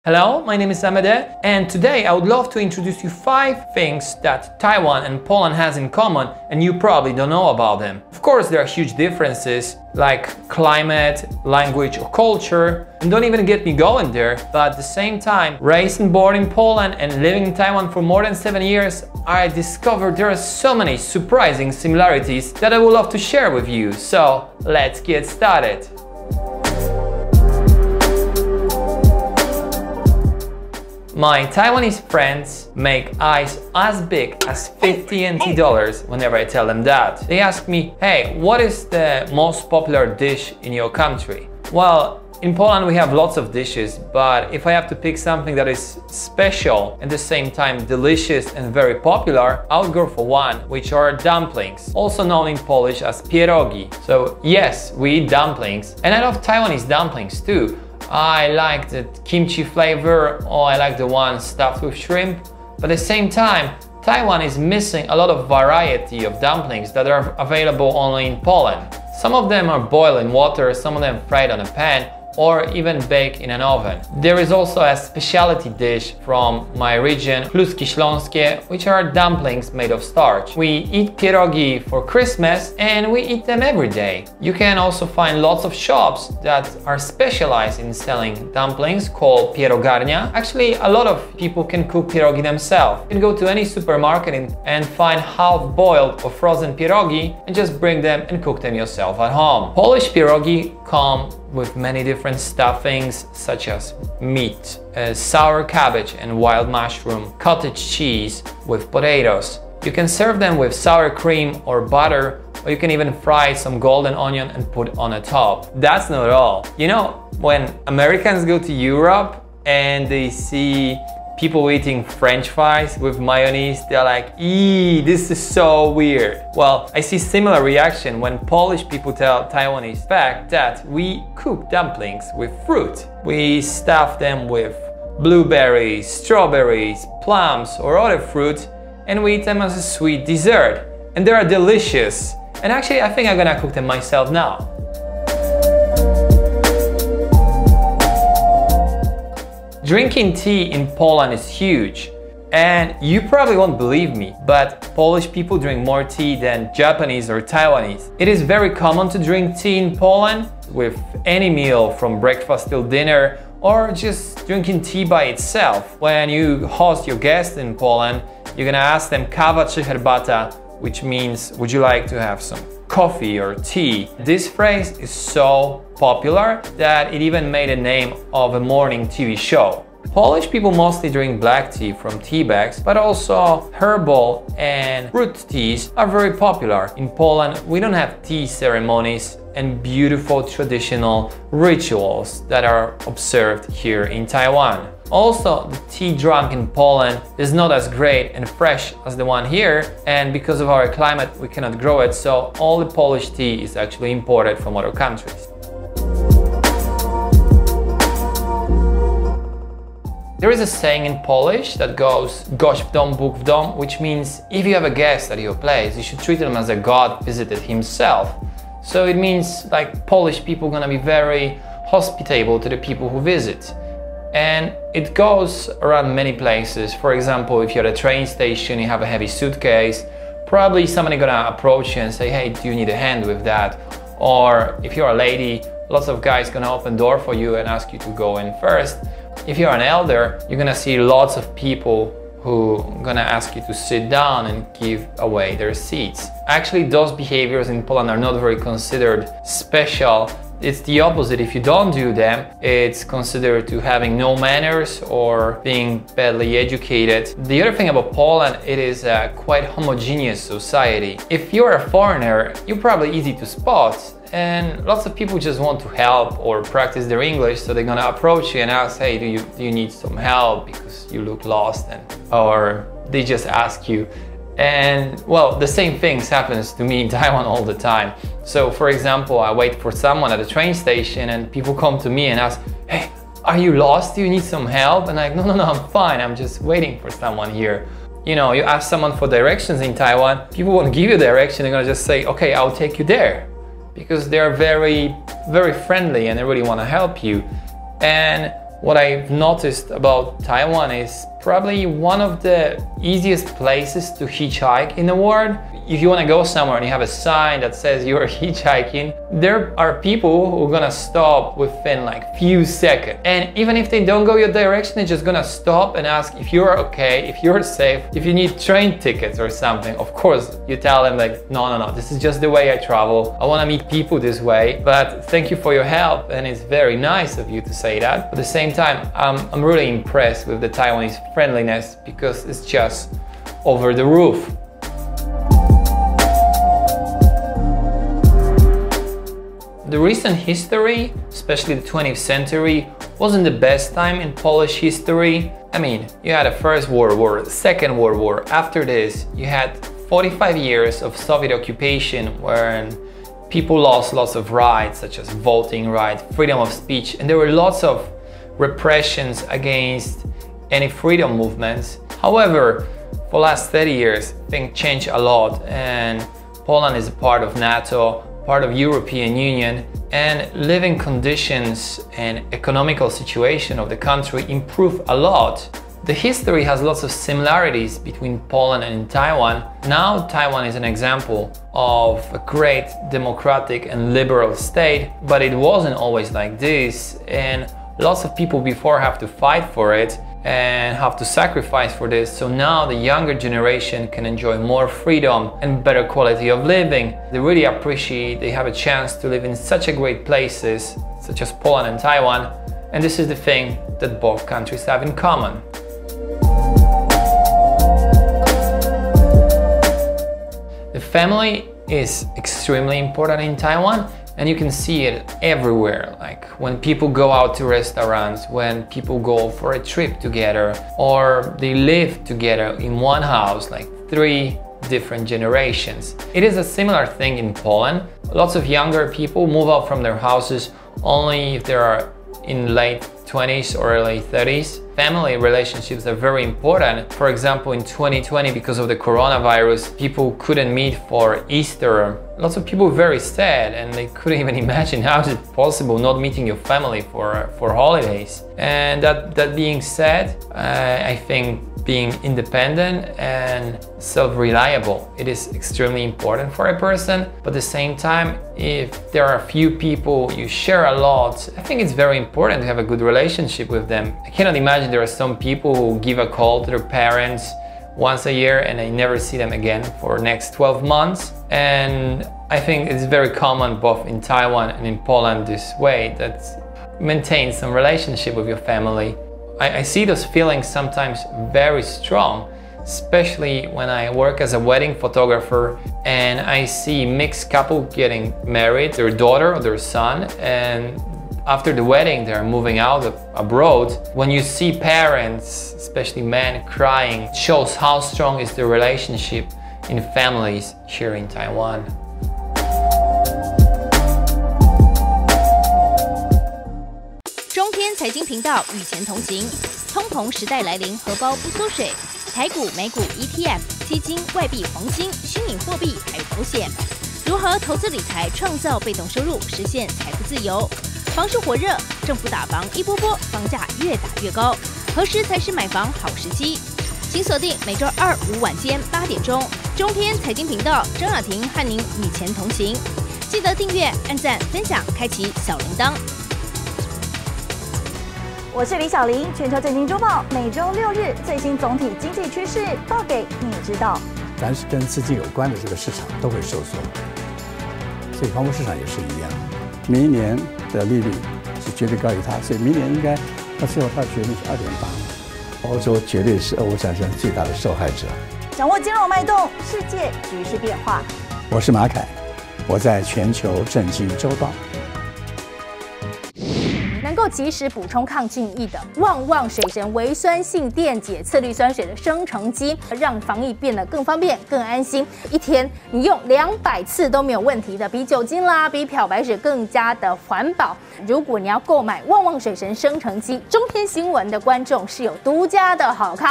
Hello, my name is Amede, and today I would love to introduce you 5 things that Taiwan and Poland has in common and you probably don't know about them. Of course, there are huge differences like climate, language or culture, and don't even get me going there, but at the same time, raised and born in Poland and living in Taiwan for more than 7 years, I discovered there are so many surprising similarities that I would love to share with you. So let's get started. My Taiwanese friends make eyes as big as 50 NT dollars whenever I tell them that. They ask me, hey, what is the most popular dish in your country? Well, in Poland we have lots of dishes, but if I have to pick something that is special, at the same time delicious and very popular, I would go for one, which are dumplings, also known in Polish as pierogi. So yes, we eat dumplings, and I love Taiwanese dumplings too. I like the kimchi flavor, or I like the one stuffed with shrimp. But at the same time, Taiwan is missing a lot of variety of dumplings that are available only in Poland. Some of them are boiled in water, some of them fried on a pan, or even baked in an oven. There is also a specialty dish from my region, Kluski Śląskie, which are dumplings made of starch. We eat pierogi for Christmas and we eat them every day. You can also find lots of shops that are specialized in selling dumplings called pierogarnia. Actually, a lot of people can cook pierogi themselves. You can go to any supermarket and find half-boiled or frozen pierogi and just bring them and cook them yourself at home. Polish pierogi come with many different stuffings such as meat, sour cabbage and wild mushroom, cottage cheese with potatoes. You can serve them with sour cream or butter, or you can even fry some golden onion and put on the top. That's not all. You know, when Americans go to Europe and they see people eating French fries with mayonnaise, they're like, eee, this is so weird. Well, I see similar reaction when Polish people tell Taiwanese fact that we cook dumplings with fruit. We stuff them with blueberries, strawberries, plums or other fruit, and we eat them as a sweet dessert. And they are delicious. And actually, I think I'm gonna cook them myself now. Drinking tea in Poland is huge, and you probably won't believe me, but Polish people drink more tea than Japanese or Taiwanese. It is very common to drink tea in Poland with any meal from breakfast till dinner, or just drinking tea by itself. When you host your guests in Poland, you're gonna ask them kawa czy herbata, which means would you like to have some coffee or tea. This phrase is so popular that it even made a name of a morning TV show. Polish people mostly drink black tea from tea bags, but also herbal and root teas are very popular. In Poland, we don't have tea ceremonies and beautiful traditional rituals that are observed here in Taiwan. Also, the tea drunk in Poland is not as great and fresh as the one here, and because of our climate we cannot grow it, so all the Polish tea is actually imported from other countries. There is a saying in Polish that goes gość w dom, Bóg w dom, which means if you have a guest at your place, you should treat him as a god visited himself. So it means like Polish people gonna be very hospitable to the people who visit. And it goes around many places. For example, if you're at a train station, you have a heavy suitcase, probably somebody gonna approach you and say, hey, do you need a hand with that? Or if you're a lady, lots of guys gonna open the door for you and ask you to go in first. If you're an elder, you're gonna see lots of people who are gonna ask you to sit down and give away their seats. Actually, those behaviors in Poland are not very considered special. It's the opposite. If you don't do them, it's considered to having no manners or being badly educated. The other thing about Poland, it is a quite homogeneous society. If you're a foreigner, you're probably easy to spot, and lots of people just want to help or practice their English, so they're gonna approach you and ask, hey, do you need some help because you look lost, or they just ask you. And well, the same things happens to me in Taiwan all the time. So for example, I wait for someone at a train station and people come to me and ask, hey, are you lost? Do you need some help? And I'm like, no, I'm fine. I'm just waiting for someone here. You know, you ask someone for directions in Taiwan, people won't give you direction. They're gonna just say, okay, I'll take you there. Because they're very, very friendly and they really wanna help you. And What I've noticed about Taiwan is probably one of the easiest places to hitchhike in the world. If you want to go somewhere and you have a sign that says you're hitchhiking, there are people who are gonna stop within like few seconds. And even if they don't go your direction, they're just gonna stop and ask if you're okay, if you're safe, if you need train tickets or something. Of course, you tell them like, no, this is just the way I travel. I want to meet people this way, but thank you for your help. And it's very nice of you to say that. But at the same time, I'm really impressed with the Taiwanese friendliness because it's just over the roof. The recent history, especially the 20th century, wasn't the best time in Polish history. I mean, you had the First World War, the Second World War. After this, you had 45 years of Soviet occupation where people lost lots of rights, such as voting rights, freedom of speech, and there were lots of repressions against any freedom movements. However, for the last 30 years, things changed a lot, and Poland is a part of NATO, part of European Union, and living conditions and economical situation of the country improved a lot. The history has lots of similarities between Poland and Taiwan. Now Taiwan is an example of a great democratic and liberal state, but it wasn't always like this, and lots of people before have to fight for it and have to sacrifice for this. So now the younger generation can enjoy more freedom and better quality of living. They really appreciate they have a chance to live in such a great places such as Poland and Taiwan, and this is the thing that both countries have in common. The family is extremely important in Taiwan, and you can see it everywhere, like when people go out to restaurants, when people go for a trip together, or they live together in one house, like 3 different generations. It is a similar thing in Poland. Lots of younger people move out from their houses only if they are in late 20s or early 30s. Family relationships are very important. For example, in 2020, because of the coronavirus, people couldn't meet for Easter. Lots of people were very sad and they couldn't even imagine how is it possible not meeting your family for holidays. And that being said, I think being independent and self-reliable, it is extremely important for a person. But at the same time, if there are a few people you share a lot, I think it's very important to have a good relationship with them. I cannot imagine there are some people who give a call to their parents once a year and I never see them again for the next 12 months. And I think it's very common both in Taiwan and in Poland this way, that maintain some relationship with your family. I see those feelings sometimes very strong, especially when I work as a wedding photographer and I see mixed couple getting married, their daughter or their son, and after the wedding they're moving out abroad. When you see parents, especially men, crying, it shows how strong is the relationship in families here in Taiwan. 中天财经频道与钱同行，通膨时代来临，荷包不缩水。台股、美股、ETF、基金、外币、黄金、虚拟货币还有保险，如何投资理财创造被动收入，实现财富自由？房市火热，政府打房一波波，房价越打越高，何时才是买房好时机？请锁定每周2、5晚间8点钟，中天财经频道张雅婷和您与钱同行。记得订阅、按赞、分享，开启小铃铛。我是李小玲，全球财经周报每周6日最新总体经济趋势报给你知道。凡是跟资金有关的这个市场都会受损，所以房屋市场也是一样。明一年的利率是绝对高于它，所以明年应该到最后它的决定是2.8。欧洲绝对是俄乌战争最大的受害者。掌握金融脉动，世界局势变化。我是马凯，我在全球震惊周报。能够及时补充抗菌液的旺旺水神微酸性电解次氯酸水的生成机，让防疫变得更方便、更安心。一天你用200次都没有问题的，比酒精啦、比漂白水更加的环保。如果你要购买旺旺水神生成机，中天新闻的观众是有独家的好康。